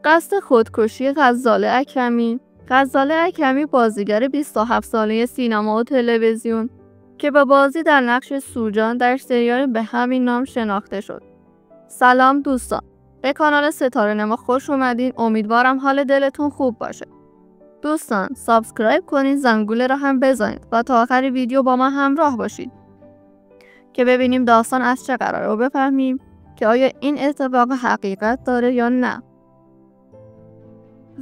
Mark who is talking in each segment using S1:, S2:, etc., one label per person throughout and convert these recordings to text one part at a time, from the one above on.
S1: قصد خودکشی غزاله اکرمی. غزاله اکرمی بازیگر 27 ساله سینما و تلویزیون که با بازی در نقش سوجان در سریال به همین نام شناخته شد. سلام دوستان، به کانال ستاره نما خوش اومدین. امیدوارم حال دلتون خوب باشه. دوستان سابسکرایب کنید، زنگوله را هم بزنید و تا آخر ویدیو با ما همراه باشید که ببینیم داستان از چه قراره و بفهمیم که آیا این اتفاق حقیقت داره یا نه.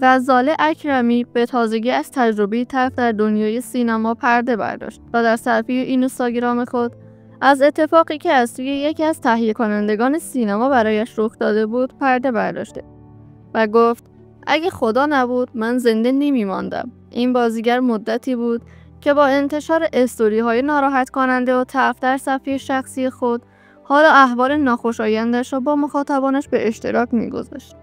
S1: غزاله اکرمی به تازگی از تجربه تلخ در دنیای سینما پرده برداشت و در صفحه اینستاگرام خود از اتفاقی که از سوی یکی از تهیه کنندگان سینما برایش رخ داده بود پرده برداشته و گفت اگه خدا نبود من زنده نمی‌ماندم. این بازیگر مدتی بود که با انتشار استوری‌های ناراحت کننده و تلخ در صفحه شخصی خود حال و احوال ناخوشایندش را با مخاطبانش به اشتراک می‌گذاشت.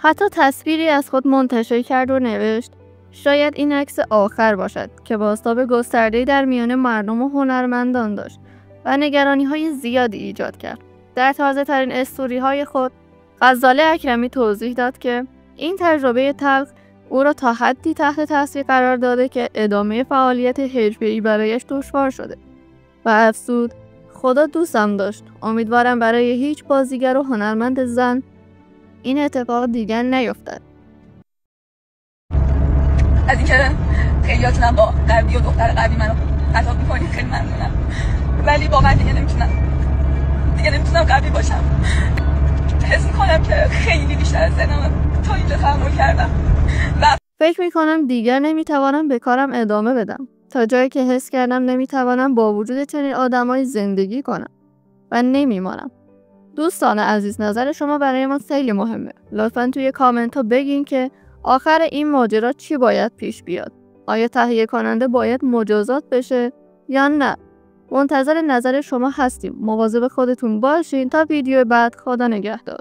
S1: حتی تصویری از خود منتشر کرد و نوشت شاید این عکس آخر باشد که بازتاب گسترده‌ای در میان مردم و هنرمندان داشت و نگرانی‌های زیادی ایجاد کرد. در تازه‌ترین استوری‌های خود غزاله اکرمی توضیح داد که این تجربه تلخ او را تا حدی تحت تاثیر قرار داده که ادامه فعالیت حرفه‌ای برایش دشوار شده و افزود خدا دوستم داشت. امیدوارم برای هیچ بازیگر و هنرمند زن این اتفاق دیگر نیفتد.
S2: از اینکه خیلیاتونم با قوی و دختر قوی منو خطاب میکنید خیلی ممنونم، ولی واقعا دیگه نمیتونم قوی باشم. حس میکنم که خیلی بیشتر از سنم تا اینجا تحمل کردم و
S1: فکر میکنم دیگر نمیتوانم به کارم ادامه بدم تا جایی که حس کردم نمیتوانم با وجود چنین آدمایی زندگی کنم و نمیمانم. دوستان عزیز، نظر شما برای ما خیلی مهمه. لطفاً توی کامنت ها بگین که آخر این ماجرا چی باید پیش بیاد. آیا تهیه کننده باید مجازات بشه یا نه؟ منتظر نظر شما هستیم. مواظب خودتون باشین تا ویدیو بعد. خدا نگهدار.